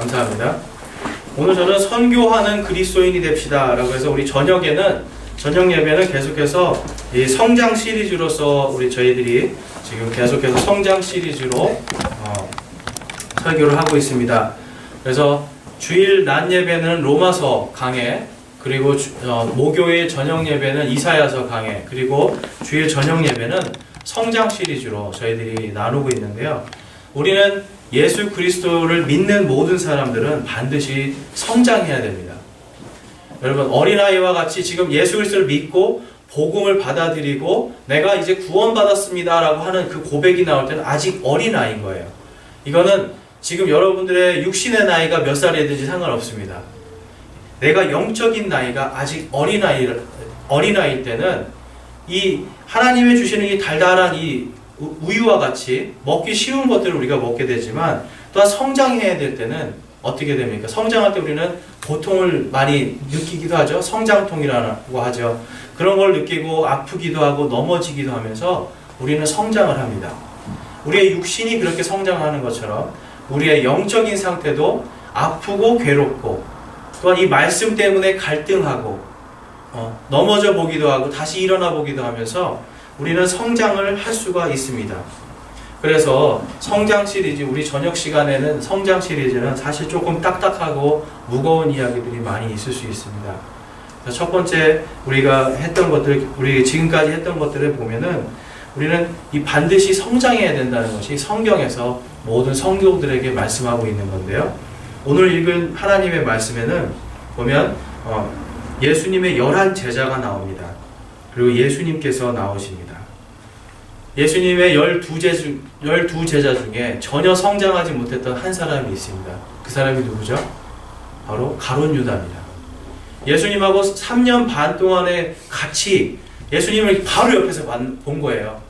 감사합니다. 오늘 저는 선교하는 그리스도인이 됩시다 라고 해서 우리 저녁 예배는 계속해서 이 성장 시리즈로서 우리 저희들이 지금 계속해서 성장 시리즈로 설교를 하고 있습니다. 그래서 주일 낮 예배는 로마서 강해, 그리고 목요일 저녁 예배는 이사야서 강해, 그리고 주일 저녁 예배는 성장 시리즈로 저희들이 나누고 있는데요. 우리는 예수 그리스도를 믿는 모든 사람들은 반드시 성장해야 됩니다. 여러분, 어린아이와 같이 지금 예수 그리스도를 믿고 복음을 받아들이고 내가 이제 구원받았습니다 라고 하는 그 고백이 나올 때는 아직 어린아이인 거예요. 이거는 지금 여러분들의 육신의 나이가 몇 살이든지 상관없습니다. 내가 영적인 나이가 아직 어린아이일 때는 이 하나님이 주시는 이 달달한 이 우유와 같이 먹기 쉬운 것들을 우리가 먹게 되지만 또한 성장해야 될 때는 어떻게 됩니까? 성장할 때 우리는 고통을 많이 느끼기도 하죠. 성장통이라고 하죠. 그런 걸 느끼고 아프기도 하고 넘어지기도 하면서 우리는 성장을 합니다. 우리의 육신이 그렇게 성장하는 것처럼 우리의 영적인 상태도 아프고 괴롭고 또한 이 말씀 때문에 갈등하고 넘어져 보기도 하고 다시 일어나 보기도 하면서 우리는 성장을 할 수가 있습니다. 그래서 성장 시리즈, 우리 저녁 시간에는 성장 시리즈는 사실 조금 딱딱하고 무거운 이야기들이 많이 있을 수 있습니다. 첫 번째 우리가 했던 것들, 우리 지금까지 했던 것들을 보면은 우리는 이 반드시 성장해야 된다는 것이 성경에서 모든 성도들에게 말씀하고 있는 건데요. 오늘 읽은 하나님의 말씀에는 보면 예수님의 11 제자가 나옵니다. 그리고 예수님께서 나오십니다. 예수님의 12 제자 중에 전혀 성장하지 못했던 한 사람이 있습니다. 그 사람이 누구죠? 바로 가룟 유다입니다. 예수님하고 3년 반 동안에 같이 예수님을 바로 옆에서 본 거예요.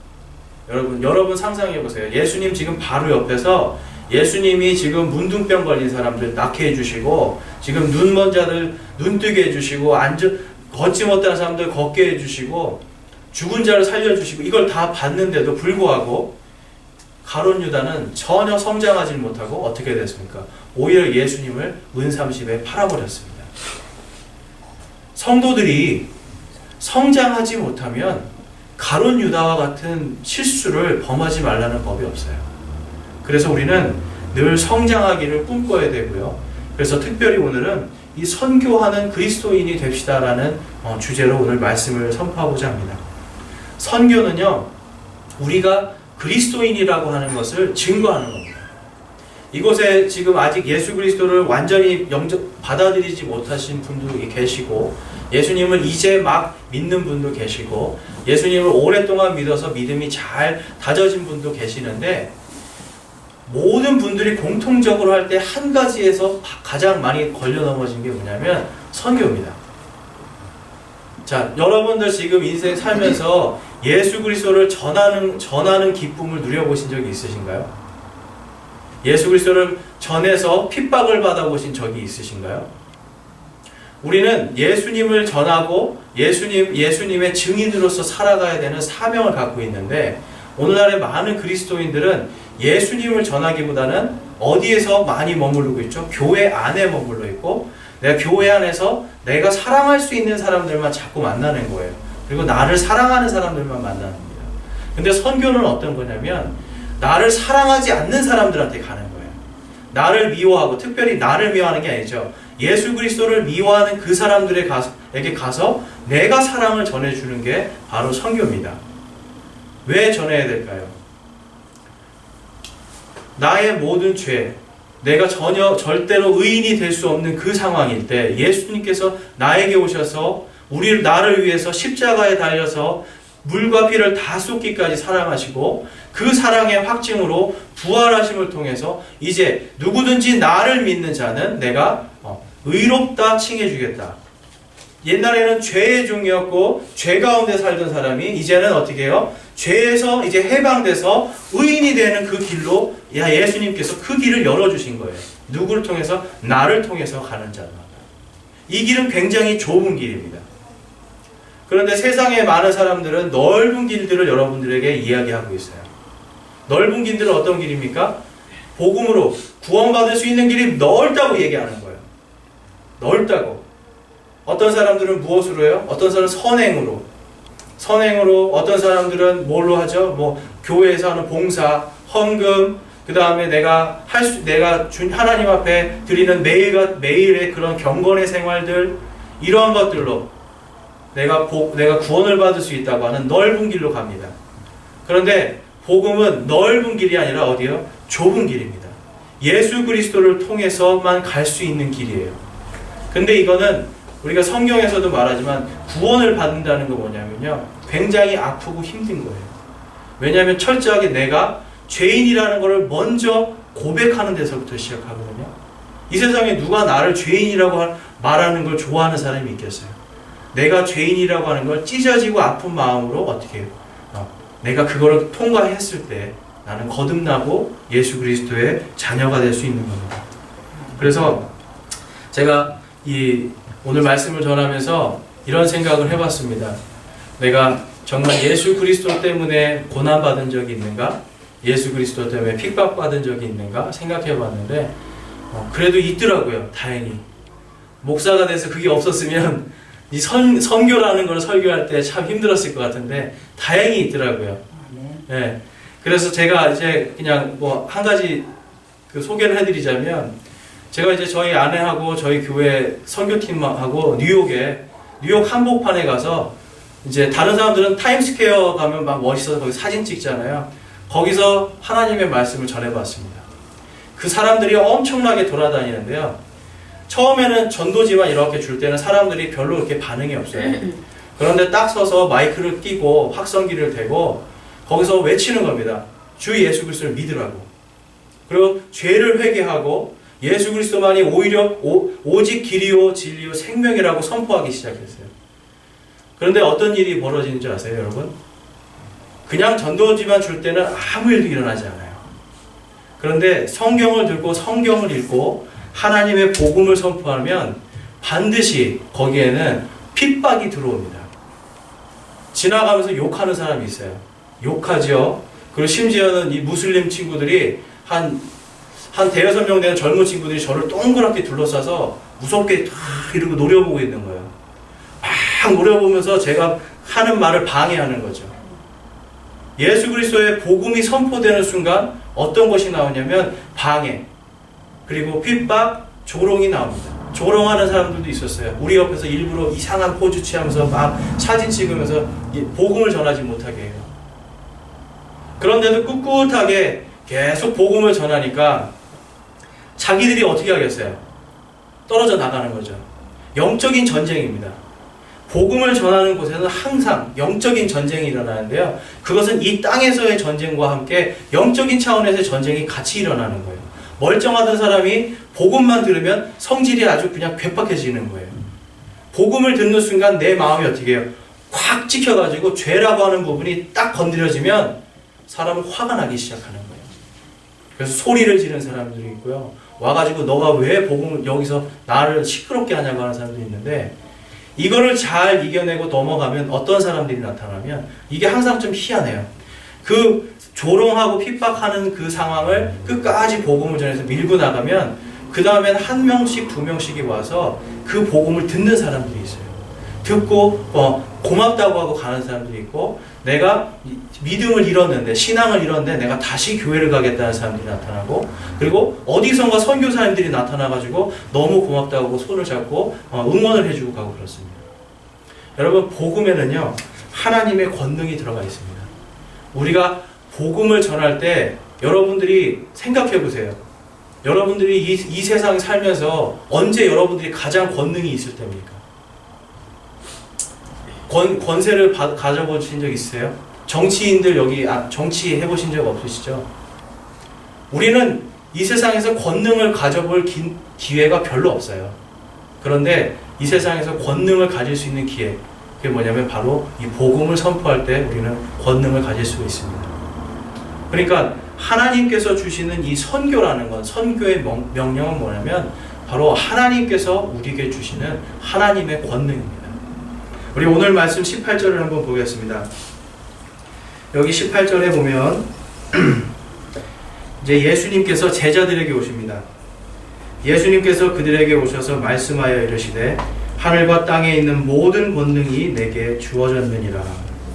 여러분 상상해 보세요. 예수님 지금 바로 옆에서 예수님이 지금 문둥병 걸린 사람들 낫게 해주시고, 지금 눈 먼 자들 눈 뜨게 해주시고, 걷지 못하는 사람들 걷게 해주시고, 죽은 자를 살려주시고, 이걸 다 봤는데도 불구하고 가룟 유다는 전혀 성장하지 못하고 어떻게 됐습니까? 오히려 예수님을 은30에 팔아버렸습니다. 성도들이 성장하지 못하면 가룟 유다와 같은 실수를 범하지 말라는 법이 없어요. 그래서 우리는 늘 성장하기를 꿈꿔야 되고요. 그래서 특별히 오늘은 이 선교하는 그리스도인이 됩시다라는 주제로 오늘 말씀을 선포하고자 합니다. 선교는요, 우리가 그리스도인이라고 하는 것을 증거하는 겁니다. 이곳에 지금 아직 예수 그리스도를 완전히 받아들이지 못하신 분도 계시고, 예수님을 이제 막 믿는 분도 계시고, 예수님을 오랫동안 믿어서 믿음이 잘 다져진 분도 계시는데, 모든 분들이 공통적으로 할 때 한 가지에서 가장 많이 걸려 넘어진 게 뭐냐면 선교입니다. 자, 여러분들 지금 인생 살면서 예수 그리스도를 전하는 기쁨을 누려보신 적이 있으신가요? 예수 그리스도를 전해서 핍박을 받아보신 적이 있으신가요? 우리는 예수님을 전하고 예수님의 증인으로서 살아가야 되는 사명을 갖고 있는데, 오늘날의 많은 그리스도인들은 예수님을 전하기보다는 어디에서 많이 머무르고 있죠? 교회 안에 머물러 있고, 내가 교회 안에서 내가 사랑할 수 있는 사람들만 자꾸 만나는 거예요. 그리고 나를 사랑하는 사람들만 만나는 겁니다. 근데 선교는 어떤 거냐면 나를 사랑하지 않는 사람들한테 가는 거예요. 나를 미워하고, 특별히 나를 미워하는 게 아니죠. 예수 그리스도를 미워하는 그 사람들에게 가서 내가 사랑을 전해주는 게 바로 선교입니다. 왜 전해야 될까요? 나의 모든 죄, 내가 절대로 의인이 될 수 없는 그 상황일 때 예수님께서 나에게 오셔서 나를 위해서 십자가에 달려서 물과 피를 다 쏟기까지 사랑하시고, 그 사랑의 확증으로 부활하심을 통해서 이제 누구든지 나를 믿는 자는 내가 의롭다 칭해주겠다. 옛날에는 죄의 종이었고 죄 가운데 살던 사람이 이제는 어떻게 해요? 죄에서 이제 해방돼서 의인이 되는 그 길로 예수님께서 그 길을 열어주신 거예요. 누구를 통해서? 나를 통해서 가는 자다. 이 길은 굉장히 좁은 길입니다. 그런데 세상의 많은 사람들은 넓은 길들을 여러분들에게 이야기하고 있어요. 넓은 길들은 어떤 길입니까? 복음으로 구원받을 수 있는 길이 넓다고 얘기하는 거예요. 넓다고. 어떤 사람들은 무엇으로 해요? 어떤 사람은 선행으로. 선행으로, 어떤 사람들은 뭘로 하죠? 뭐 교회에서 하는 봉사, 헌금, 그 다음에 내가 하나님 앞에 드리는 매일의 그런 경건의 생활들, 이러한 것들로 내가 구원을 받을 수 있다고 하는 넓은 길로 갑니다. 그런데 복음은 넓은 길이 아니라 어디요? 좁은 길입니다. 예수 그리스도를 통해서만 갈 수 있는 길이에요. 근데 이거는 우리가 성경에서도 말하지만 구원을 받는다는 거 뭐냐면요, 굉장히 아프고 힘든 거예요. 왜냐하면 철저하게 내가 죄인이라는 것을 먼저 고백하는 데서부터 시작하거든요. 이 세상에 누가 나를 죄인이라고 말하는 걸 좋아하는 사람이 있겠어요? 내가 죄인이라고 하는 걸 찢어지고 아픈 마음으로 어떻게 해요? 내가 그거를 통과했을 때 나는 거듭나고 예수 그리스도의 자녀가 될 수 있는 겁니다. 그래서 제가 오늘 말씀을 전하면서 이런 생각을 해봤습니다. 내가 정말 예수 그리스도 때문에 고난받은 적이 있는가? 예수 그리스도 때문에 핍박받은 적이 있는가? 생각해봤는데 그래도 있더라고요. 다행히. 목사가 돼서 그게 없었으면 이 선교라는 걸 설교할 때 참 힘들었을 것 같은데 다행히 있더라고요. 네. 그래서 제가 이제 그냥 뭐 한 가지 소개를 해드리자면, 제가 이제 저희 아내하고 저희 교회 선교팀하고 뉴욕 한복판에 가서, 이제 다른 사람들은 타임스퀘어 가면 막 멋있어서 거기 사진 찍잖아요. 거기서 하나님의 말씀을 전해봤습니다. 그 사람들이 엄청나게 돌아다니는데요. 처음에는 전도지만 이렇게 줄 때는 사람들이 별로 그렇게 반응이 없어요. 그런데 딱 서서 마이크를 끼고 확성기를 대고 거기서 외치는 겁니다. 주 예수 그리스도를 믿으라고. 그리고 죄를 회개하고 예수 그리스도만이 오직 길이요 진리요 생명이라고 선포하기 시작했어요. 그런데 어떤 일이 벌어지는 줄 아세요, 여러분? 그냥 전도지만 줄 때는 아무 일도 일어나지 않아요. 그런데 성경을 들고 성경을 읽고 하나님의 복음을 선포하면 반드시 거기에는 핍박이 들어옵니다. 지나가면서 욕하는 사람이 있어요. 욕하죠. 그리고 심지어는 이 무슬림 친구들이 한 대여섯 명 되는 젊은 친구들이 저를 동그랗게 둘러싸서 무섭게 이러고 노려보고 있는 거예요. 막 노려보면서 제가 하는 말을 방해하는 거죠. 예수 그리스도의 복음이 선포되는 순간 어떤 것이 나오냐면 방해, 그리고 핍박, 조롱이 나옵니다. 조롱하는 사람들도 있었어요. 우리 옆에서 일부러 이상한 포즈 취하면서 막 사진 찍으면서 복음을 전하지 못하게 해요. 그런데도 꿋꿋하게 계속 복음을 전하니까 자기들이 어떻게 하겠어요? 떨어져 나가는 거죠. 영적인 전쟁입니다. 복음을 전하는 곳에는 항상 영적인 전쟁이 일어나는데요. 그것은 이 땅에서의 전쟁과 함께 영적인 차원에서의 전쟁이 같이 일어나는 거예요. 멀쩡하던 사람이 복음만 들으면 성질이 아주 그냥 괴팍해지는 거예요. 복음을 듣는 순간 내 마음이 어떻게 해요? 확 찍혀가지고 죄라고 하는 부분이 딱 건드려지면 사람은 화가 나기 시작하는 거예요. 그래서 소리를 지르는 사람들이 있고요. 와가지고 너가 왜 복음을 여기서 나를 시끄럽게 하냐고 하는 사람도 있는데, 이거를 잘 이겨내고 넘어가면 어떤 사람들이 나타나면 이게 항상 좀 희한해요. 그 조롱하고 핍박하는 그 상황을 끝까지 복음을 전해서 밀고 나가면 그 다음엔 한 명씩 두 명씩이 와서 그 복음을 듣는 사람들이 있어요. 듣고 고맙다고 하고 가는 사람들이 있고, 내가 믿음을 잃었는데, 신앙을 잃었는데 내가 다시 교회를 가겠다는 사람들이 나타나고, 그리고 어디선가 선교사님들이 나타나가지고 너무 고맙다고 하고 손을 잡고 응원을 해주고 가고 그렇습니다. 여러분, 복음에는요 하나님의 권능이 들어가 있습니다. 우리가 복음을 전할 때 여러분들이 생각해 보세요. 여러분들이 이 세상 살면서 언제 여러분들이 가장 권능이 있을 때입니까? 권세를 가져보신 적 있으세요? 정치인들 여기 정치 해보신 적 없으시죠? 우리는 이 세상에서 권능을 가져볼 기회가 별로 없어요. 그런데 이 세상에서 권능을 가질 수 있는 기회, 그게 뭐냐면 바로 이 복음을 선포할 때 우리는 권능을 가질 수 있습니다. 그러니까 하나님께서 주시는 이 선교라는 건, 선교의 명령은 뭐냐면 바로 하나님께서 우리에게 주시는 하나님의 권능입니다. 우리 오늘 말씀 18절을 한번 보겠습니다. 여기 18절에 보면 이제 예수님께서 제자들에게 오십니다. 예수님께서 그들에게 오셔서 말씀하여 이르시되 하늘과 땅에 있는 모든 권능이 내게 주어졌느니라.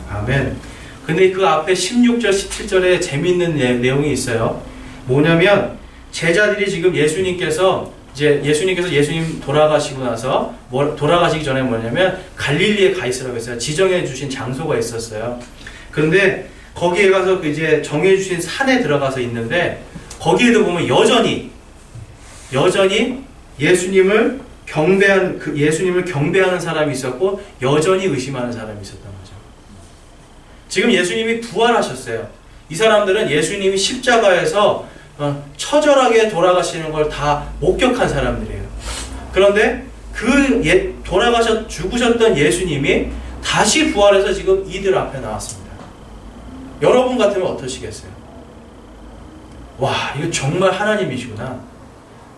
아멘. 근데 그 앞에 16절, 17절에 재미있는 내용이 있어요. 뭐냐면 제자들이 지금 예수님께서 예수님 돌아가시고 나서 돌아가시기 전에 뭐냐면 갈릴리에 가 있으라고 했어요. 지정해 주신 장소가 있었어요. 그런데 거기에 가서 이제 정해 주신 산에 들어가서 있는데 거기에도 보면 여전히 예수님을 경배하는 사람이 있었고 여전히 의심하는 사람이 있었던 거죠. 지금 예수님이 부활하셨어요. 이 사람들은 예수님이 십자가에서 처절하게 돌아가시는 걸 다 목격한 사람들이에요. 그런데 죽으셨던 예수님이 다시 부활해서 지금 이들 앞에 나왔습니다. 여러분 같으면 어떠시겠어요? 와, 이거 정말 하나님이시구나.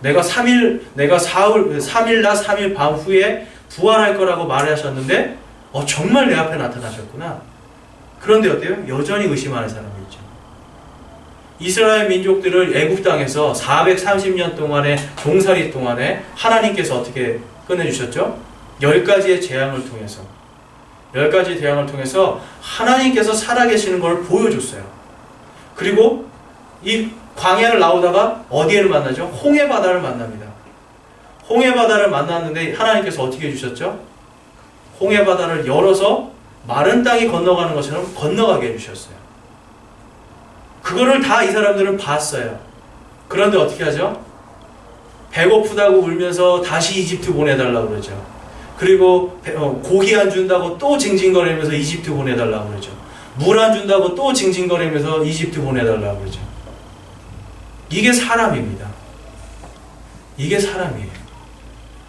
내가 3일 낮 3일 밤 후에 부활할 거라고 말하셨는데 정말 내 앞에 나타나셨구나. 그런데 어때요? 여전히 의심하는 사람이 있죠. 이스라엘 민족들을 애굽 땅에서 430년 동안의 종살이 동안에 하나님께서 어떻게 꺼내주셨죠? 10가지의 재앙을 통해서 하나님께서 살아계시는 걸 보여줬어요. 그리고 이 광야를 나오다가 어디를 만나죠? 홍해바다를 만납니다. 홍해바다를 만났는데 하나님께서 어떻게 해주셨죠? 홍해바다를 열어서 마른 땅이 건너가는 것처럼 건너가게 해주셨어요. 그거를 다 이 사람들은 봤어요. 그런데 어떻게 하죠? 배고프다고 울면서 다시 이집트 보내달라고 그러죠. 그리고 고기 안 준다고 또 징징거리면서 이집트 보내달라고 그러죠. 물 안 준다고 또 징징거리면서 이집트 보내달라고 그러죠. 이게 사람입니다. 이게 사람이에요.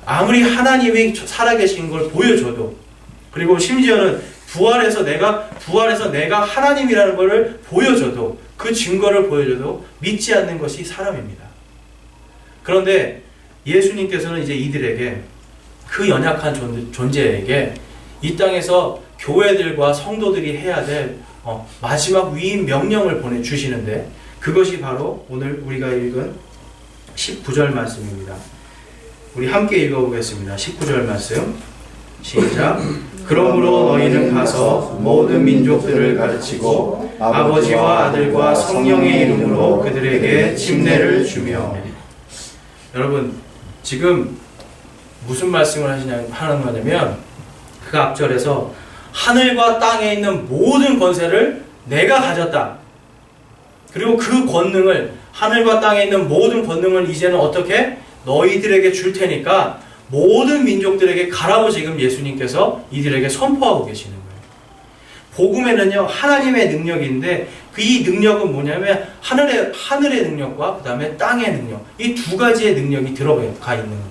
아무리 하나님이 살아계신 걸 보여줘도, 그리고 심지어는 부활해서 내가 하나님이라는 것을 보여줘도, 그 증거를 보여줘도 믿지 않는 것이 사람입니다. 그런데 예수님께서는 이제 이들에게, 그 연약한 존재에게 이 땅에서 교회들과 성도들이 해야 될 마지막 위임 명령을 보내주시는데, 그것이 바로 오늘 우리가 읽은 19절 말씀입니다. 우리 함께 읽어보겠습니다. 19절 말씀 시작. 그러므로 너희는 가서 모든 민족들을 가르치고 아버지와 아들과 성령의 이름으로 그들에게 침례를 주며. 여러분, 지금 무슨 말씀을 하는 거냐면, 그 앞절에서 하늘과 땅에 있는 모든 권세를 내가 가졌다. 그리고 그 권능을, 하늘과 땅에 있는 모든 권능을 이제는 어떻게? 너희들에게 줄 테니까 모든 민족들에게 가라고 지금 예수님께서 이들에게 선포하고 계시는 거예요. 복음에는요, 하나님의 능력인데, 이 능력은 뭐냐면 하늘의 능력과 그 다음에 땅의 능력, 이 두 가지의 능력이 들어가 있는 겁니다.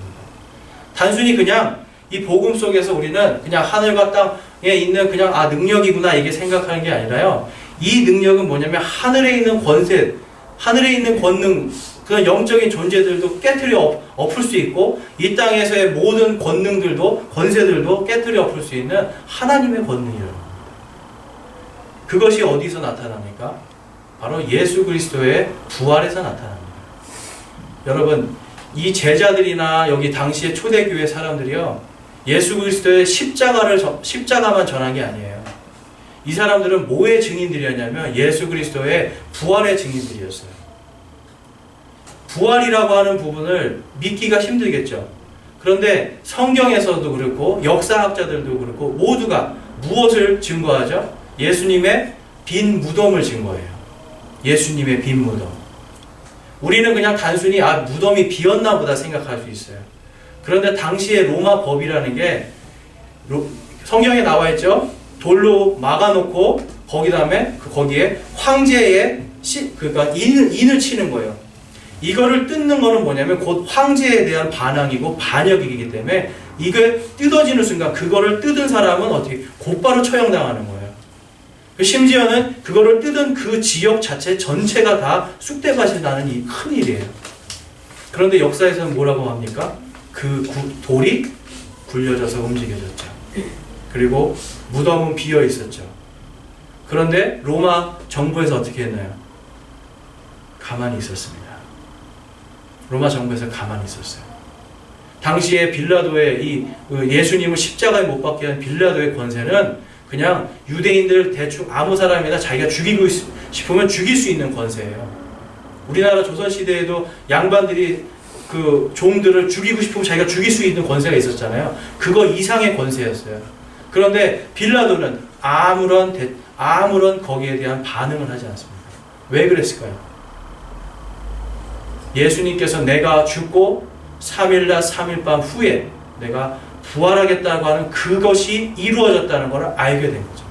단순히 그냥 이 복음 속에서 우리는 그냥 하늘과 땅에 있는 그냥 능력이구나 이게 생각하는 게 아니라요, 이 능력은 뭐냐면 하늘에 있는 권세, 하늘에 있는 권능, 그 영적인 존재들도 깨트려 엎을 수 있고, 이 땅에서의 모든 권능들도, 권세들도 깨트려 엎을 수 있는 하나님의 권능이에요. 그것이 어디서 나타납니까? 바로 예수 그리스도의 부활에서 나타납니다. 여러분, 이 제자들이나 여기 당시의 초대교회 사람들이요, 예수 그리스도의 십자가만 전한 게 아니에요. 이 사람들은 뭐의 증인들이었냐면 예수 그리스도의 부활의 증인들이었어요. 부활이라고 하는 부분을 믿기가 힘들겠죠. 그런데 성경에서도 그렇고 역사학자들도 그렇고 모두가 무엇을 증거하죠? 예수님의 빈 무덤을 증거해요. 예수님의 빈 무덤. 우리는 그냥 단순히 무덤이 비었나 보다 생각할 수 있어요. 그런데 당시의 로마 법이라는 게 성경에 나와 있죠. 돌로 막아놓고 거기에 황제의 그러니까 인을 치는 거예요. 이거를 뜯는 거는 뭐냐면 곧 황제에 대한 반항이고 반역이기 때문에 이게 뜯어지는 순간 그거를 뜯은 사람은 어떻게 곧바로 처형당하는 거예요. 심지어는 그거를 뜯은 그 지역 자체 전체가 다 쑥대밭이 나는 이 큰일이에요. 그런데 역사에서는 뭐라고 합니까? 그 돌이 굴려져서 움직여졌죠. 그리고 무덤은 비어 있었죠. 그런데 로마 정부에서 어떻게 했나요? 가만히 있었습니다. 로마 정부에서 가만히 있었어요. 당시에 빌라도의 이 예수님을 십자가에 못 박게 한 빌라도의 권세는 그냥 유대인들 대충 아무 사람이나 자기가 죽이고 싶으면 죽일 수 있는 권세예요. 우리나라 조선시대에도 양반들이 그 종들을 죽이고 싶으면 자기가 죽일 수 있는 권세가 있었잖아요. 그거 이상의 권세였어요. 그런데 빌라도는 아무런 거기에 대한 반응을 하지 않습니다. 왜 그랬을까요? 예수님께서 내가 죽고 3일날 3일 밤 후에 내가 부활하겠다고 하는 그것이 이루어졌다는 걸 알게 된 거죠.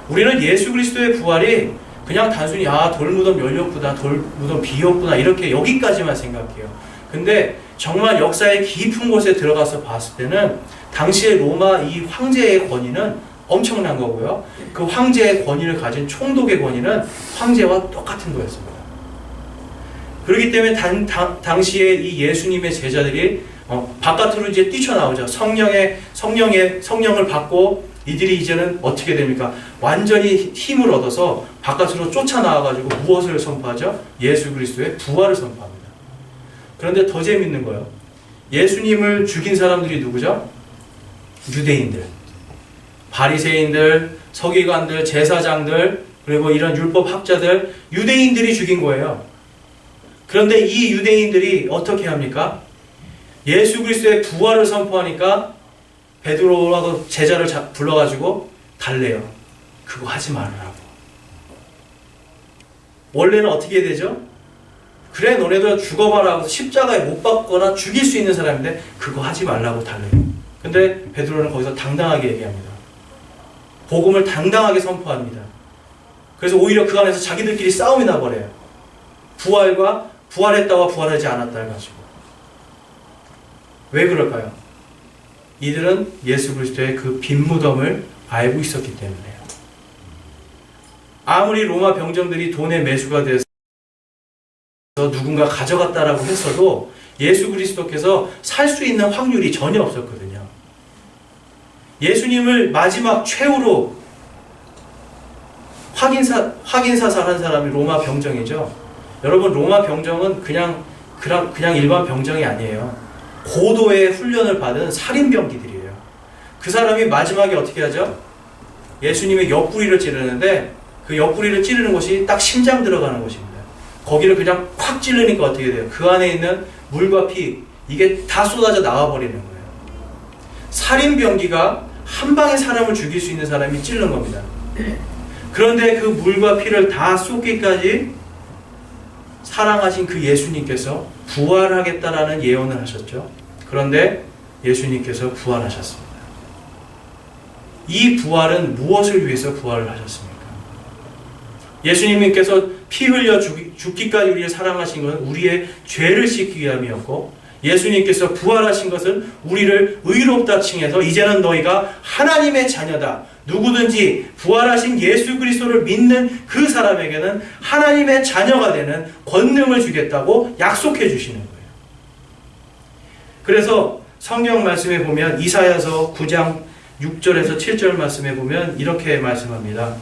우리는 예수 그리스도의 부활이 그냥 단순히 돌무덤 열렸구나, 돌무덤 비었구나 이렇게 여기까지만 생각해요. 근데 정말 역사의 깊은 곳에 들어가서 봤을 때는 당시의 로마 이 황제의 권위는 엄청난 거고요. 그 황제의 권위를 가진 총독의 권위는 황제와 똑같은 거였습니다. 그렇기 때문에 당시에 이 예수님의 제자들이 바깥으로 이제 뛰쳐나오죠. 성령을 받고 이들이 이제는 어떻게 됩니까? 완전히 힘을 얻어서 바깥으로 쫓아나와가지고 무엇을 선포하죠? 예수 그리스도의 부활을 선포합니다. 그런데 더 재밌는 거예요. 예수님을 죽인 사람들이 누구죠? 유대인들, 바리새인들, 서기관들, 제사장들, 그리고 이런 율법학자들, 유대인들이 죽인 거예요. 그런데 이 유대인들이 어떻게 합니까? 예수 그리스도의 부활을 선포하니까 베드로하고 제자를 불러가지고 달래요. 그거 하지 말으라고. 원래는 어떻게 해야 되죠? 그래 너네도 죽어봐라 하고 십자가에 못 박거나 죽일 수 있는 사람인데 그거 하지 말라고 달래요. 근데 베드로는 거기서 당당하게 얘기합니다. 복음을 당당하게 선포합니다. 그래서 오히려 그 안에서 자기들끼리 싸움이 나버려요. 부활했다와 부활하지 않았다 해가지고. 왜 그럴까요? 이들은 예수 그리스도의 그 빈무덤을 알고 있었기 때문에요. 아무리 로마 병정들이 돈의 매수가 돼서 누군가 가져갔다라고 했어도 예수 그리스도께서 살 수 있는 확률이 전혀 없었거든요. 예수님을 마지막 최후로 확인사살한 사람이 로마 병정이죠. 여러분 로마 병정은 그냥 일반 병정이 아니에요. 고도의 훈련을 받은 살인병기들이에요. 그 사람이 마지막에 어떻게 하죠? 예수님의 옆구리를 찌르는데 그 옆구리를 찌르는 곳이 딱 심장 들어가는 곳입니다. 거기를 그냥 콱 찌르니까 어떻게 돼요? 그 안에 있는 물과 피 이게 다 쏟아져 나와버리는 거예요. 살인병기가 한 방에 사람을 죽일 수 있는 사람이 찌른 겁니다. 그런데 그 물과 피를 다 쏟기까지 사랑하신 그 예수님께서 부활하겠다라는 예언을 하셨죠. 그런데 예수님께서 부활하셨습니다. 이 부활은 무엇을 위해서 부활을 하셨습니까? 예수님께서 피 흘려 죽기까지 우리를 사랑하신 것은 우리의 죄를 씻기 위함이었고, 예수님께서 부활하신 것은 우리를 의롭다 칭해서 이제는 너희가 하나님의 자녀다. 누구든지 부활하신 예수 그리스도를 믿는 그 사람에게는 하나님의 자녀가 되는 권능을 주겠다고 약속해 주시는 거예요. 그래서 성경 말씀에 보면 이사야서 9장 6절에서 7절 말씀에 보면 이렇게 말씀합니다.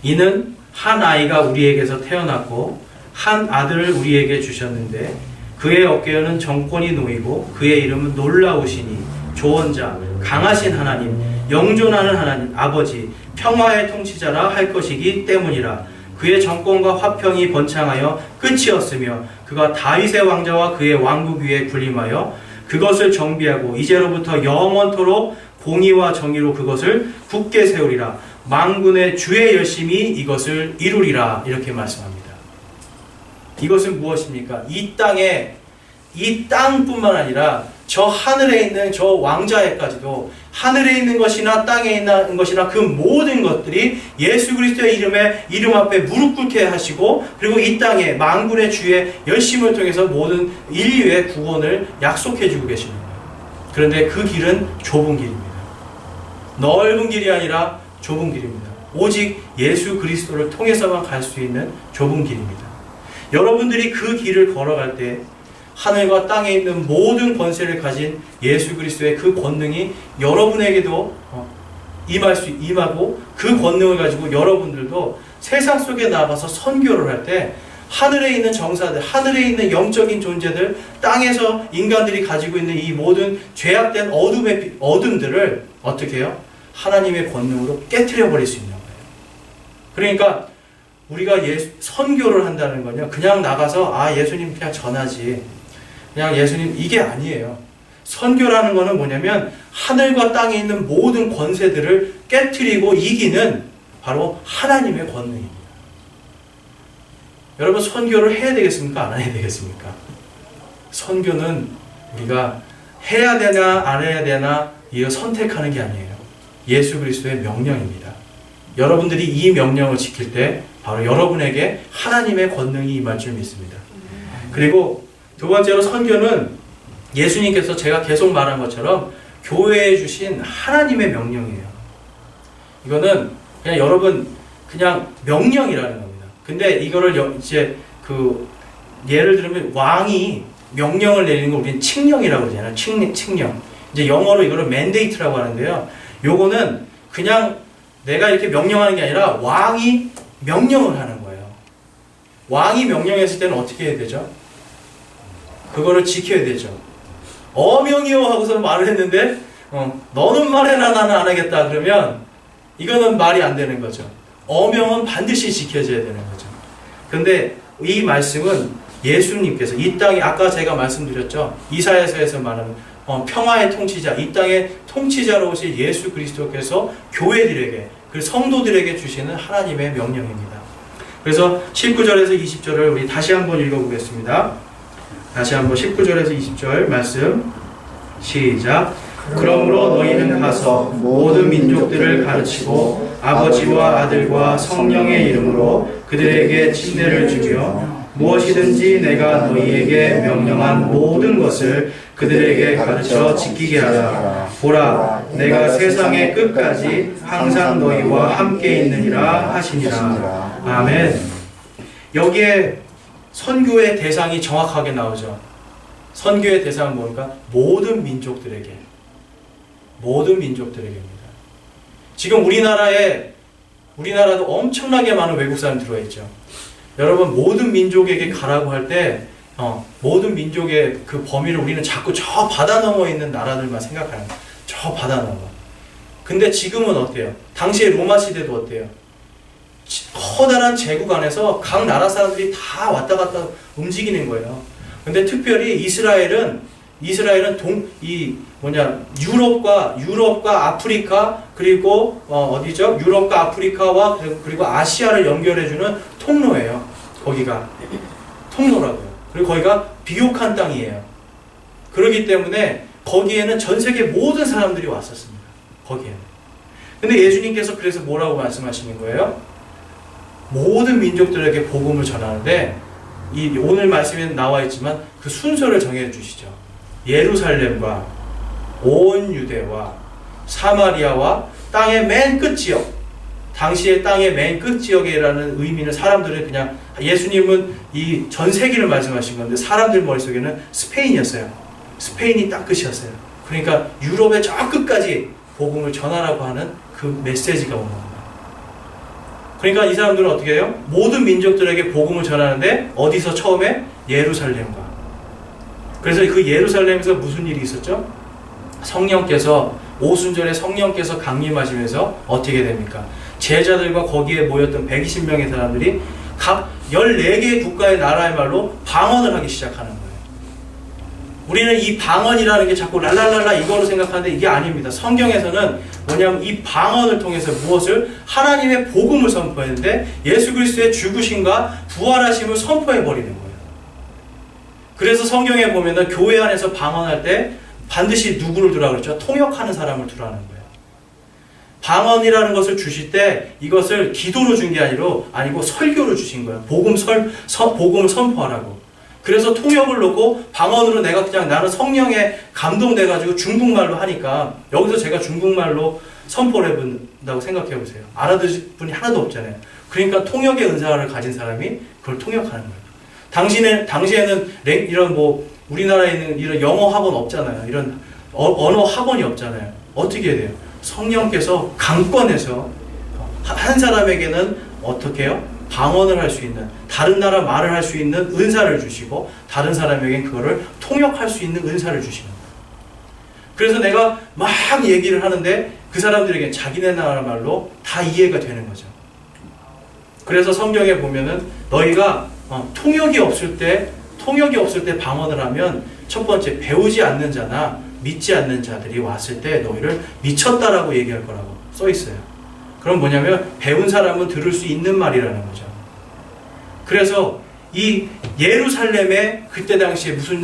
이는 한 아이가 우리에게서 태어났고 한 아들을 우리에게 주셨는데 그의 어깨에는 정권이 놓이고 그의 이름은 놀라우시니 조언자 강하신 하나님 영존하는 하나님 아버지 평화의 통치자라 할 것이기 때문이라. 그의 정권과 화평이 번창하여 끝이 없으며 그가 다윗의 왕자와 그의 왕국 위에 군림하여 그것을 정비하고 이제로부터 영원토록 공의와 정의로 그것을 굳게 세우리라. 만군의 주의 열심히 이것을 이루리라. 이렇게 말씀합니다. 이것은 무엇입니까? 이 땅뿐만 아니라 저 하늘에 있는 저 왕자에까지도 하늘에 있는 것이나 땅에 있는 것이나 그 모든 것들이 예수 그리스도의 이름 앞에 무릎 꿇게 하시고, 그리고 이 땅에 만군의 주의 열심을 통해서 모든 인류의 구원을 약속해 주고 계시는 거예요. 그런데 그 길은 좁은 길입니다. 넓은 길이 아니라 좁은 길입니다. 오직 예수 그리스도를 통해서만 갈 수 있는 좁은 길입니다. 여러분들이 그 길을 걸어갈 때 하늘과 땅에 있는 모든 권세를 가진 예수 그리스도의 그 권능이 여러분에게도 임하고 그 권능을 가지고 여러분들도 세상 속에 나가서 선교를 할 때 하늘에 있는 정사들, 하늘에 있는 영적인 존재들, 땅에서 인간들이 가지고 있는 이 모든 죄악된 어둠들을 어떻게 해요? 하나님의 권능으로 깨트려 버릴 수 있는 거예요. 그러니까 우리가 선교를 한다는 건요, 그냥 나가서 예수님 그냥 전하지, 그냥 예수님, 이게 아니에요. 선교라는 거는 뭐냐면 하늘과 땅에 있는 모든 권세들을 깨트리고 이기는 바로 하나님의 권능입니다. 여러분, 선교를 해야 되겠습니까? 안 해야 되겠습니까? 선교는 우리가 해야 되나 안 해야 되나 이거 선택하는 게 아니에요. 예수 그리스도의 명령입니다. 여러분들이 이 명령을 지킬 때 바로 여러분에게 하나님의 권능이 임할 줄 믿습니다. 그리고 두 번째로, 선교는 예수님께서 제가 계속 말한 것처럼 교회에 주신 하나님의 명령이에요. 이거는 그냥 여러분 그냥 명령이라는 겁니다. 근데 이거를 이제 예를 들면 왕이 명령을 내리는 걸 우리는 칙령이라고 그러잖아요. 칙령. 이제 영어로 이거를 mandate라고 하는데요. 요거는 그냥 내가 이렇게 명령하는 게 아니라 왕이 명령을 하는 거예요. 왕이 명령했을 때는 어떻게 해야 되죠? 그거를 지켜야 되죠. 어명이요 하고서 말을 했는데 너는 말해라 나는 안 하겠다 그러면 이거는 말이 안 되는 거죠. 어명은 반드시 지켜져야 되는 거죠. 그런데 이 말씀은 예수님께서 이 땅에, 아까 제가 말씀드렸죠, 이사야서에서 말하는 평화의 통치자, 이 땅의 통치자로 오실 예수 그리스도께서 교회들에게, 그 성도들에게 주시는 하나님의 명령입니다. 그래서 19절에서 20절을 우리 다시 한번 읽어보겠습니다. 다시 한번 19절에서 20절 말씀 시작. 그러므로 너희는 가서 모든 민족들을 가르치고 아버지와 아들과 성령의 이름으로 그들에게 침례를 주며 무엇이든지 내가 너희에게 명령한 모든 것을 그들에게 가르쳐 지키게 하라. 보라, 내가 세상의 끝까지 항상 너희와 함께 있느니라 하시니라. 아멘. 여기에 선교의 대상이 정확하게 나오죠. 선교의 대상은 뭡니까? 모든 민족들에게. 모든 민족들에게입니다. 지금 우리나라도 엄청나게 많은 외국 사람이 들어와 있죠. 여러분, 모든 민족에게 가라고 할 때 모든 민족의 그 범위를 우리는 자꾸 저 바다 너머에 있는 나라들만 생각하는 거예요. 저 바다 너머. 근데 지금은 어때요? 당시에 로마 시대도 어때요? 커다란 제국 안에서 각 나라 사람들이 다 왔다 갔다 움직이는 거예요. 근데 특별히 이스라엘은 유럽과 아프리카, 그리고 어디죠? 유럽과 아프리카와 그리고 아시아를 연결해주는 통로예요. 거기가 통로라고요. 그리고 거기가 비옥한 땅이에요. 그렇기 때문에 거기에는 전 세계 모든 사람들이 왔었습니다. 거기에는. 근데 예수님께서 그래서 뭐라고 말씀하시는 거예요? 모든 민족들에게 복음을 전하는데, 오늘 말씀에 나와 있지만 그 순서를 정해 주시죠. 예루살렘과 온 유대와 사마리아와 땅의 맨 끝 지역, 당시의 땅의 맨 끝 지역이라는 의미는 사람들은 그냥, 예수님은 이 전 세계를 말씀하신 건데 사람들 머릿속에는 스페인이었어요. 스페인이 딱 끝이었어요. 그러니까 유럽의 저 끝까지 복음을 전하라고 하는 그 메시지가 오는 겁니다. 그러니까 이 사람들은 어떻게 해요? 모든 민족들에게 복음을 전하는데 어디서 처음에? 예루살렘과. 그래서 그 예루살렘에서 무슨 일이 있었죠? 오순절에 성령께서 강림하시면서 어떻게 됩니까? 제자들과 거기에 모였던 120명의 사람들이 각 14개의 국가의 나라의 말로 방언을 하기 시작하는 거예요. 우리는 이 방언이라는 게 자꾸 랄랄랄라 이거로 생각하는데 이게 아닙니다. 성경에서는 뭐냐면 이 방언을 통해서 무엇을? 하나님의 복음을 선포했는데 예수 그리스도의 죽으심과 부활하심을 선포해버리는 거예요. 그래서 성경에 보면은 교회 안에서 방언할 때 반드시 누구를 두라 그랬죠? 통역하는 사람을 두라는 거예요. 방언이라는 것을 주실 때 이것을 기도로 준 게 아니고 설교로 주신 거예요. 복음을 선포하라고. 그래서 통역을 놓고 방언으로 내가 그냥 나는 성령에 감동돼가지고 중국말로 하니까 여기서 제가 중국말로 선포를 해본다고 생각해 보세요. 알아들을 분이 하나도 없잖아요. 그러니까 통역의 은사를 가진 사람이 그걸 통역하는 거예요. 당시에는 이런 우리나라에 있는 이런 영어 학원 없잖아요. 이런 언어 학원이 없잖아요. 어떻게 해야 돼요? 성령께서 강권해서 한 사람에게는 어떻게 해요? 방언을 할 수 있는, 다른 나라 말을 할 수 있는 은사를 주시고 다른 사람에겐 그거를 통역할 수 있는 은사를 주시는 거예요. 그래서 내가 막 얘기를 하는데 그 사람들에게 자기네 나라 말로 다 이해가 되는 거죠. 그래서 성경에 보면은 너희가 통역이 없을 때 방언을 하면 첫 번째 배우지 않는 자나 믿지 않는 자들이 왔을 때 너희를 미쳤다라고 얘기할 거라고 써 있어요. 그럼 뭐냐면 배운 사람은 들을 수 있는 말이라는 거죠. 그래서 이 예루살렘에 그때 당시에 무슨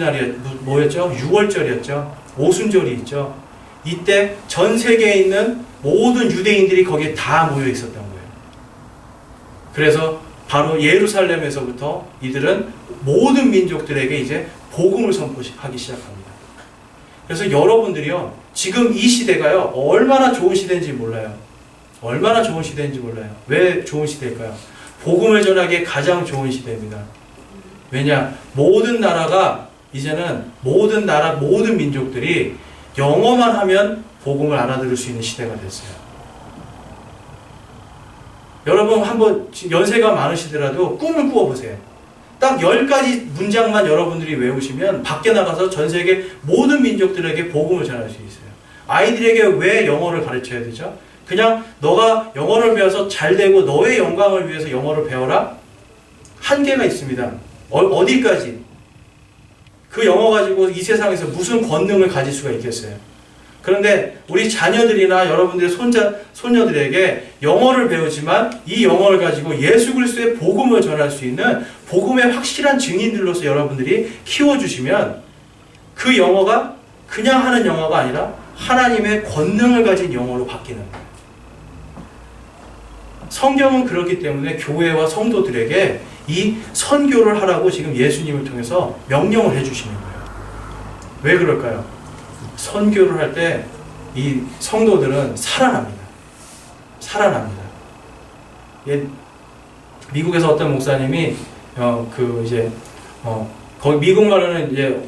뭐였죠? 6월절이었죠. 오순절이 있죠. 이때 전 세계에 있는 모든 유대인들이 거기에 다 모여 있었던 거예요. 그래서 바로 예루살렘에서부터 이들은 모든 민족들에게 이제 복음을 선포하기 시작합니다. 그래서 여러분들이요, 지금 이 시대가요, 얼마나 좋은 시대인지 몰라요. 얼마나 좋은 시대인지 몰라요. 왜 좋은 시대일까요? 복음을 전하기에 가장 좋은 시대입니다. 왜냐? 모든 나라가 이제는 모든 나라, 모든 민족들이 영어만 하면 복음을 알아들을 수 있는 시대가 됐어요. 여러분 한번 연세가 많으시더라도 꿈을 꾸어보세요. 딱 10가지 문장만 여러분들이 외우시면 밖에 나가서 전 세계 모든 민족들에게 복음을 전할 수 있어요. 아이들에게 왜 영어를 가르쳐야 되죠? 그냥 너가 영어를 배워서 잘 되고 너의 영광을 위해서 영어를 배워라? 한계가 있습니다. 어디까지? 그 영어 가지고 이 세상에서 무슨 권능을 가질 수가 있겠어요? 그런데 우리 자녀들이나 여러분들의 손녀들에게 영어를 배우지만 이 영어를 가지고 예수 그리스도의 복음을 전할 수 있는 복음의 확실한 증인들로서 여러분들이 키워주시면 그 영어가 그냥 하는 영어가 아니라 하나님의 권능을 가진 영어로 바뀌는 거예요. 성경은 그렇기 때문에 교회와 성도들에게 이 선교를 하라고 지금 예수님을 통해서 명령을 해주시는 거예요. 왜 그럴까요? 선교를 할 때 이 성도들은 살아납니다. 살아납니다. 미국에서 어떤 목사님이 거기 미국 말로는 이제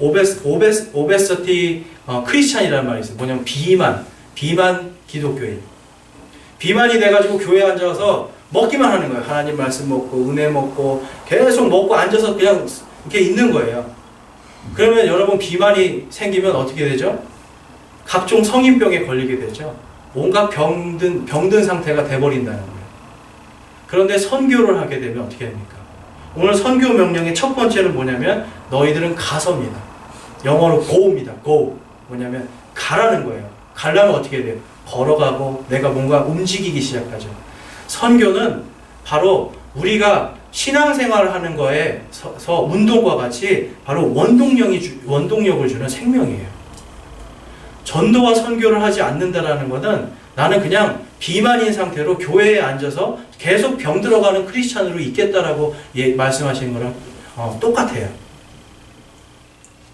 오베서티 크리스찬이라는 말이 있어요. 뭐냐면 비만 기독교인. 비만이 돼가지고 교회에 앉아서 먹기만 하는 거예요. 하나님 말씀 먹고 은혜 먹고 계속 먹고 앉아서 그냥 이렇게 있는 거예요. 그러면 여러분 비만이 생기면 어떻게 되죠? 각종 성인병에 걸리게 되죠. 온갖 병든 상태가 돼버린다는 거예요. 그런데 선교를 하게 되면 어떻게 됩니까? 오늘 선교 명령의 첫 번째는 뭐냐면 너희들은 가서입니다. 영어로 go입니다. go. 뭐냐면 가라는 거예요. 가려면 어떻게 돼요? 걸어가고 내가 뭔가 움직이기 시작하죠. 선교는 바로 우리가 신앙생활을 하는 거에서 운동과 같이 바로 원동력을 주는 생명이에요. 전도와 선교를 하지 않는다라는 것은 나는 그냥 비만인 상태로 교회에 앉아서 계속 병들어가는 크리스찬으로 있겠다라고 말씀하시는 거랑 똑같아요.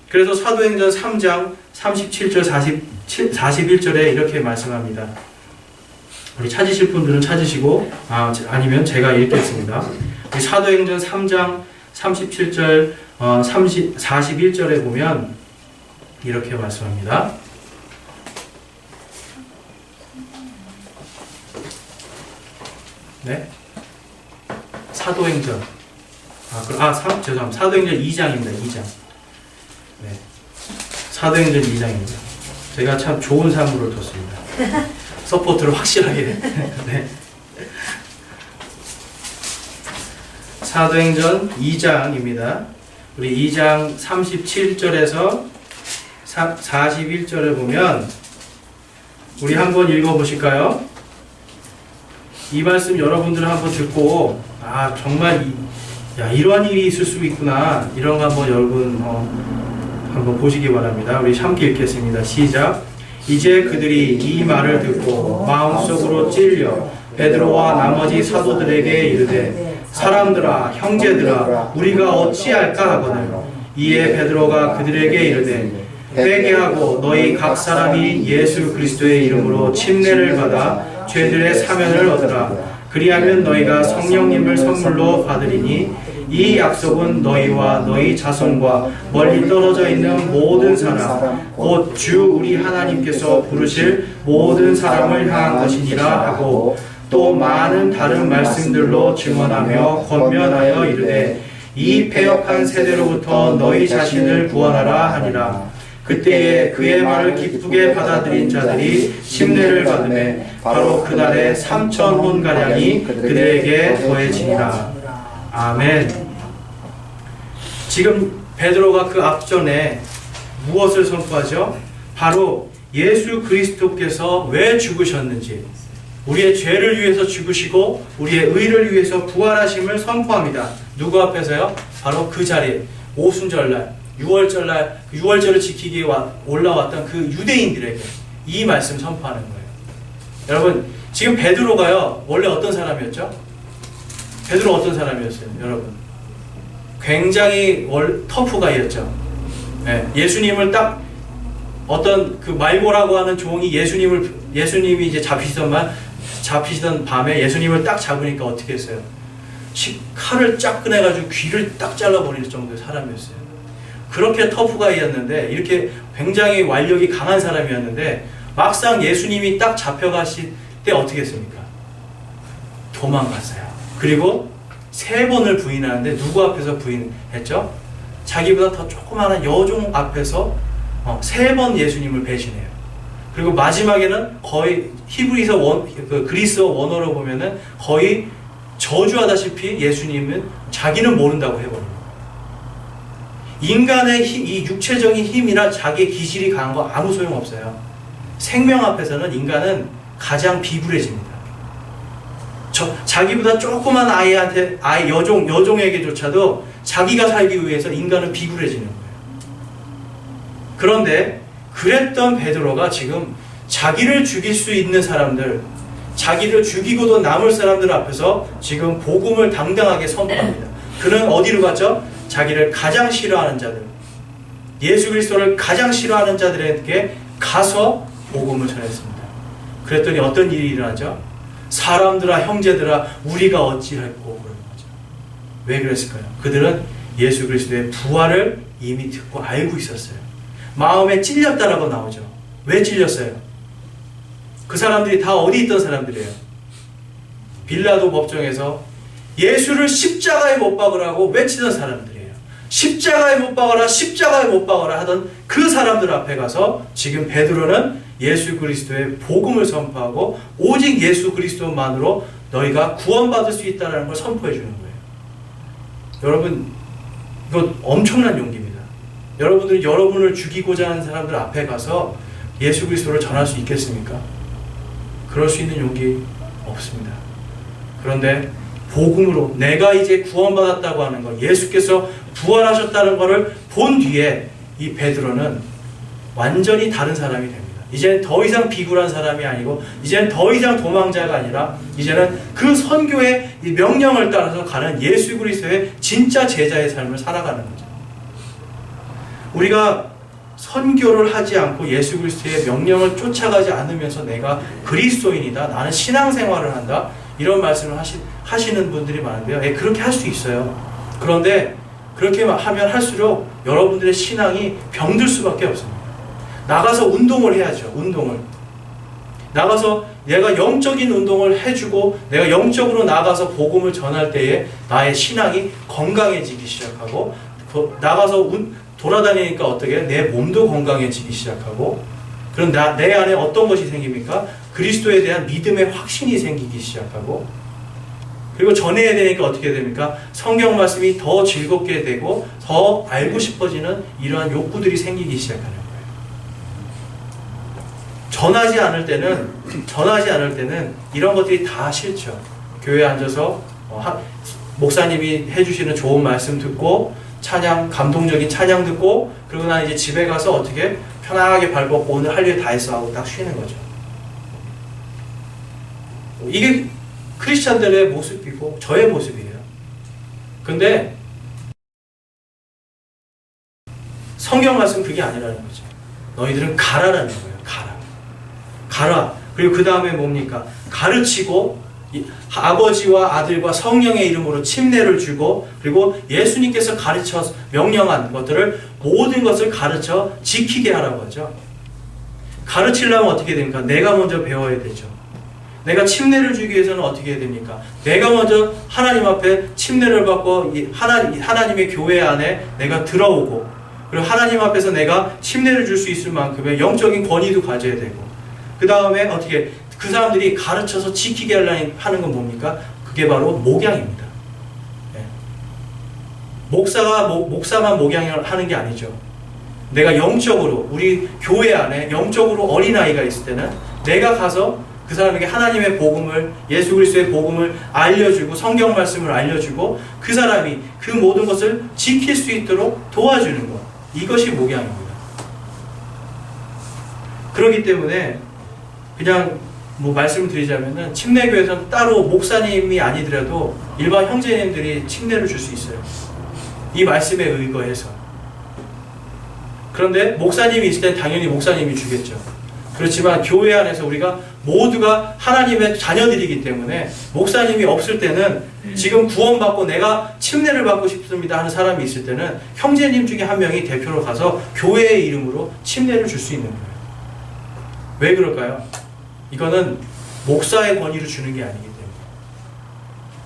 그래서 사도행전 3장 37절 41절에 이렇게 말씀합니다. 우리 찾으실 분들은 찾으시고 아니면 제가 읽겠습니다. 우리 사도행전 3장 37절 41절에 보면 이렇게 말씀합니다. 네? 사도행전 죄송합니다. 사도행전 2장입니다. 2장. 네. 사도행전 2장입니다. 제가 참 좋은 사물을 뒀습니다. 서포트를 확실하게. 네. 사도행전 2장입니다. 우리 2장 37절에서 41절을 보면 우리 한번 읽어보실까요? 이 말씀 여러분들은 한번 듣고 정말 이러한 일이 있을 수 있구나 이런 거 한번 여러분 한번 보시기 바랍니다. 우리 함께 읽겠습니다. 시작. 이제 그들이 이 말을 듣고 마음속으로 찔려 베드로와 나머지 사도들에게 이르되 사람들아 형제들아 우리가 어찌할까 하거늘 이에 베드로가 그들에게 이르되 회개하고 너희 각 사람이 예수 그리스도의 이름으로 침례를 받아 죄들의 사면을 얻으라. 그리하면 너희가 성령님을 선물로 받으리니 이 약속은 너희와 너희 자손과 멀리 떨어져 있는 모든 사람 곧 주 우리 하나님께서 부르실 모든 사람을 향한 것이니라 하고 또 많은 다른 말씀들로 증언하며 권면하여 이르되 이 패역한 세대로부터 너희 자신을 구원하라 하니라. 그때에 그의 말을 기쁘게 받아들인 자들이 심례를 받으매 바로 그날에 3,000혼가량이 그들에게 더해지니라. 아멘. 지금 베드로가 그 앞전에 무엇을 선포하죠? 바로 예수 그리스도께서 왜 죽으셨는지, 우리의 죄를 위해서 죽으시고 우리의 의를 위해서 부활하심을 선포합니다. 누구 앞에서요? 바로 그 자리에 오순절날, 6월절을 지키기 위해 올라왔던 그 유대인들에게 이 말씀 선포하는 거예요. 여러분, 지금 베드로가요, 원래 어떤 사람이었죠? 베드로 어떤 사람이었어요, 여러분? 굉장히 터프가이였죠. 예수님을 딱 어떤 그 말고라고 하는 종이 예수님이 이제 잡히시던 밤에 예수님을 딱 잡으니까 어떻게 했어요? 칼을 쫙 꺼내가지고 귀를 딱 잘라버릴 정도의 사람이었어요. 그렇게 터프가이였는데, 이렇게 굉장히 완력이 강한 사람이었는데, 막상 예수님이 딱 잡혀가실 때 어떻게 했습니까? 도망갔어요. 그리고 3번을 부인하는데 누구 앞에서 부인했죠? 자기보다 더 조그마한 여종 앞에서 3번 예수님을 배신해요. 그리고 마지막에는 거의 히브리서 그리스어 원어로 보면은 거의 저주하다시피 예수님은 자기는 모른다고 해버립니다. 인간의 이 육체적인 힘이나 자기의 기질이 강한 거 아무 소용없어요. 생명 앞에서는 인간은 가장 비굴해집니다. 자기보다 조그만 여종에게조차도 자기가 살기 위해서 인간은 비굴해지는 거예요. 그런데 그랬던 베드로가 지금 자기를 죽일 수 있는 사람들, 자기를 죽이고도 남을 사람들 앞에서 지금 복음을 당당하게 선포합니다. 그는 어디로 갔죠? 자기를 가장 싫어하는 자들, 예수 그리스도를 가장 싫어하는 자들에게 가서 복음을 전했습니다. 그랬더니 어떤 일이 일어나죠? 사람들아, 형제들아, 우리가 어찌할꼬 그러는 거죠. 왜 그랬을까요? 그들은 예수 그리스도의 부활을 이미 듣고 알고 있었어요. 마음에 찔렸다라고 나오죠. 왜 찔렸어요? 그 사람들이 다 어디 있던 사람들이에요? 빌라도 법정에서 예수를 십자가에 못 박으라고 외치던 사람들이에요. 십자가에 못 박아라, 십자가에 못 박아라 하던 그 사람들 앞에 가서 지금 베드로는 예수 그리스도의 복음을 선포하고 오직 예수 그리스도만으로 너희가 구원받을 수 있다는 걸 선포해 주는 거예요. 여러분, 이거 엄청난 용기입니다. 여러분들이 여러분을 죽이고자 하는 사람들 앞에 가서 예수 그리스도를 전할 수 있겠습니까? 그럴 수 있는 용기 없습니다. 그런데 복음으로 내가 이제 구원받았다고 하는 것, 예수께서 부활하셨다는 것을 본 뒤에 이 베드로는 완전히 다른 사람이 됩니다. 이제는 더 이상 비굴한 사람이 아니고, 이제는 더 이상 도망자가 아니라, 이제는 그 선교의 명령을 따라서 가는 예수 그리스도의 진짜 제자의 삶을 살아가는 거죠. 우리가 선교를 하지 않고 예수 그리스도의 명령을 쫓아가지 않으면서 내가 그리스도인이다, 나는 신앙생활을 한다, 이런 말씀을 하시는 분들이 많은데요. 그렇게 할 수 있어요. 그런데 그렇게 하면 할수록 여러분들의 신앙이 병들 수밖에 없습니다. 나가서 운동을 해야죠. 운동을. 나가서 내가 영적인 운동을 해주고 내가 영적으로 나가서 복음을 전할 때에 나의 신앙이 건강해지기 시작하고, 나가서 돌아다니니까 어떻게 내 몸도 건강해지기 시작하고, 그럼 내 안에 어떤 것이 생깁니까? 그리스도에 대한 믿음의 확신이 생기기 시작하고, 그리고 전해야 되니까 어떻게 됩니까? 성경 말씀이 더 즐겁게 되고 더 알고 싶어지는 이러한 욕구들이 생기기 시작하는 거예요. 전하지 않을 때는 이런 것들이 다 싫죠. 교회에 앉아서 목사님이 해주시는 좋은 말씀 듣고 감동적인 찬양 듣고, 그리고 난 이제 집에 가서 어떻게 편하게 발 뻗고 오늘 할 일 다 했어 하고 딱 쉬는 거죠. 이게 크리스찬들의 모습이고 저의 모습이에요. 근데 성경 말씀 그게 아니라는 거죠. 너희들은 가라라는 거예요. 가라. 그리고 그 다음에 뭡니까? 가르치고 아버지와 아들과 성령의 이름으로 침례를 주고, 그리고 예수님께서 가르쳐 명령한 것들을 모든 것을 가르쳐 지키게 하라고 하죠. 가르치려면 어떻게 됩니까? 내가 먼저 배워야 되죠. 내가 침례를 주기 위해서는 어떻게 해야 됩니까? 내가 먼저 하나님 앞에 침례를 받고 하나님의 교회 안에 내가 들어오고, 그리고 하나님 앞에서 내가 침례를 줄 수 있을 만큼의 영적인 권위도 가져야 되고, 그 다음에 어떻게 그 사람들이 가르쳐서 지키게 하는 건 뭡니까? 그게 바로 목양입니다. 네. 목사만 목양을 하는 게 아니죠. 내가 영적으로, 우리 교회 안에 영적으로 어린아이가 있을 때는 내가 가서 그 사람에게 하나님의 복음을, 예수 그리스도의 복음을 알려주고, 성경 말씀을 알려주고, 그 사람이 그 모든 것을 지킬 수 있도록 도와주는 것, 이것이 목양입니다. 그렇기 때문에 그냥 말씀을 드리자면은, 침례교회에서는 따로 목사님이 아니더라도 일반 형제님들이 침례를 줄 수 있어요. 이 말씀에 의거해서. 그런데 목사님이 있을 땐 당연히 목사님이 주겠죠. 그렇지만 교회 안에서 우리가 모두가 하나님의 자녀들이기 때문에 목사님이 없을 때는, 지금 구원받고 내가 침례를 받고 싶습니다 하는 사람이 있을 때는 형제님 중에 한 명이 대표로 가서 교회의 이름으로 침례를 줄 수 있는 거예요. 왜 그럴까요? 이거는 목사의 권위를 주는 게 아니기 때문에,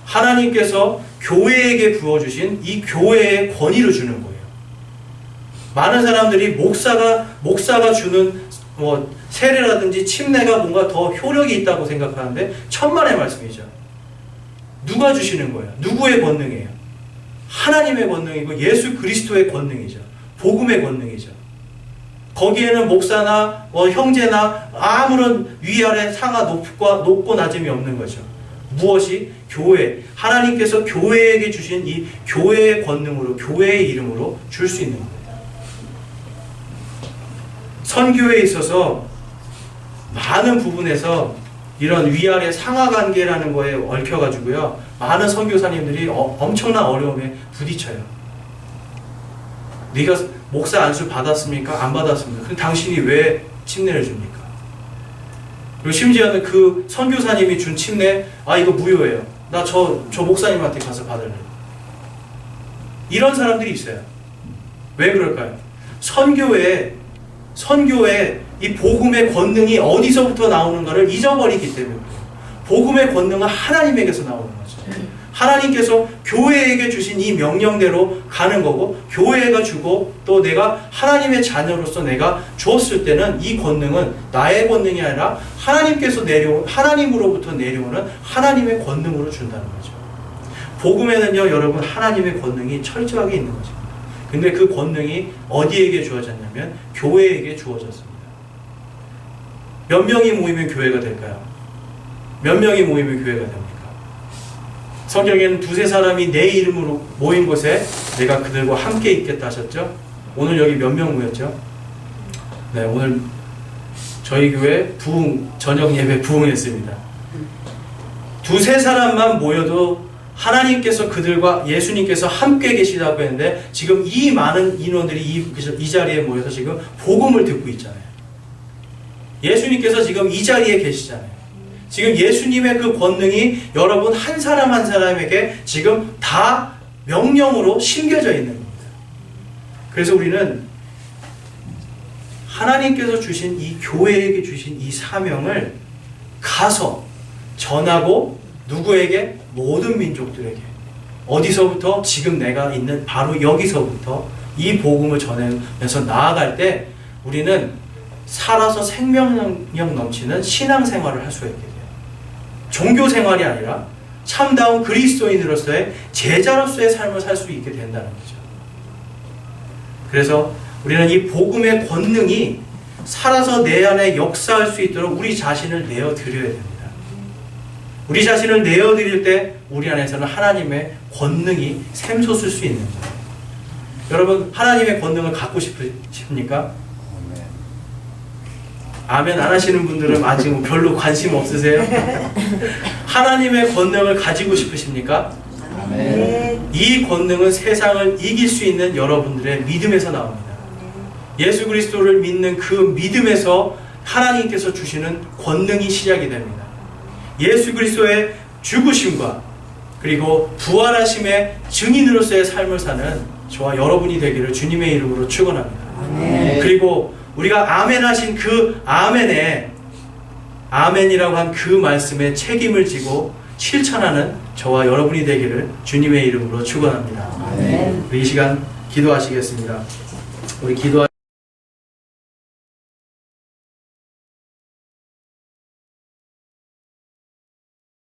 하나님께서 교회에게 부어주신 이 교회의 권위를 주는 거예요. 많은 사람들이 목사가 주는 세례라든지 침례가 뭔가 더 효력이 있다고 생각하는데 천만의 말씀이죠. 누가 주시는 거예요? 누구의 권능이에요? 하나님의 권능이고 예수 그리스도의 권능이죠. 복음의 권능이죠. 거기에는 목사나 형제나 아무런 위아래 상하 높고 낮음이 없는 거죠. 무엇이? 교회. 하나님께서 교회에게 주신 이 교회의 권능으로, 교회의 이름으로 줄 수 있는 겁니다. 선교에 있어서 많은 부분에서 이런 위아래 상하 관계라는 거에 얽혀가지고요, 많은 선교사님들이 엄청난 어려움에 부딪혀요. 네가 목사 안수 받았습니까? 안 받았습니까? 그럼 당신이 왜 침례를 줍니까? 그리고 심지어는 그 선교사님이 준 침례, 이거 무효예요. 나 저 목사님한테 가서 받을래. 이런 사람들이 있어요. 왜 그럴까요? 선교에 이 복음의 권능이 어디서부터 나오는가를 잊어버리기 때문에, 복음의 권능은 하나님에게서 나오는 거죠. 하나님께서 교회에게 주신 이 명령대로 가는 거고, 교회가 주고 또 내가 하나님의 자녀로서 내가 주었을 때는 이 권능은 나의 권능이 아니라 하나님으로부터 내려오는 하나님의 권능으로 준다는 거죠. 복음에는요, 여러분, 하나님의 권능이 철저하게 있는 거죠. 근데 그 권능이 어디에게 주어졌냐면 교회에게 주어졌습니다. 몇 명이 모이면 교회가 될까요? 몇 명이 모이면 교회가 됩니까? 성경에는 두세 사람이 내 이름으로 모인 곳에 내가 그들과 함께 있겠다 하셨죠? 오늘 여기 몇 명 모였죠? 네, 오늘 저희 교회 저녁 예배 부흥했습니다. 두세 사람만 모여도 하나님께서 그들과 예수님께서 함께 계시다고 했는데, 지금 이 많은 인원들이 이 자리에 모여서 지금 복음을 듣고 있잖아요. 예수님께서 지금 이 자리에 계시잖아요. 지금 예수님의 그 권능이 여러분 한 사람 한 사람에게 지금 다 명령으로 심겨져 있는 겁니다. 그래서 우리는 하나님께서 주신 이 교회에게 주신 이 사명을 가서 전하고, 누구에게? 모든 민족들에게. 어디서부터? 지금 내가 있는 바로 여기서부터 이 복음을 전하면서 나아갈 때 우리는 살아서 생명력 넘치는 신앙생활을 할 수 있게 돼요. 종교생활이 아니라 참다운 그리스도인으로서의 제자로서의 삶을 살 수 있게 된다는 거죠. 그래서 우리는 이 복음의 권능이 살아서 내 안에 역사할 수 있도록 우리 자신을 내어드려야 됩니다. 우리 자신을 내어드릴 때 우리 안에서는 하나님의 권능이 샘솟을 수 있는 거예요. 여러분, 하나님의 권능을 갖고 싶습니까? 아멘 안 하시는 분들은 아직 별로 관심 없으세요? 하나님의 권능을 가지고 싶으십니까? 아멘. 이 권능은 세상을 이길 수 있는 여러분들의 믿음에서 나옵니다. 예수 그리스도를 믿는 그 믿음에서 하나님께서 주시는 권능이 시작이 됩니다. 예수 그리스도의 죽으심과 그리고 부활하심의 증인으로서의 삶을 사는 저와 여러분이 되기를 주님의 이름으로 축원합니다. 그리고 우리가 아멘 하신 그 아멘에 아멘이라고 한 그 말씀에 책임을 지고 실천하는 저와 여러분이 되기를 주님의 이름으로 축원합니다. 이 시간 기도하시겠습니다. 우리 기도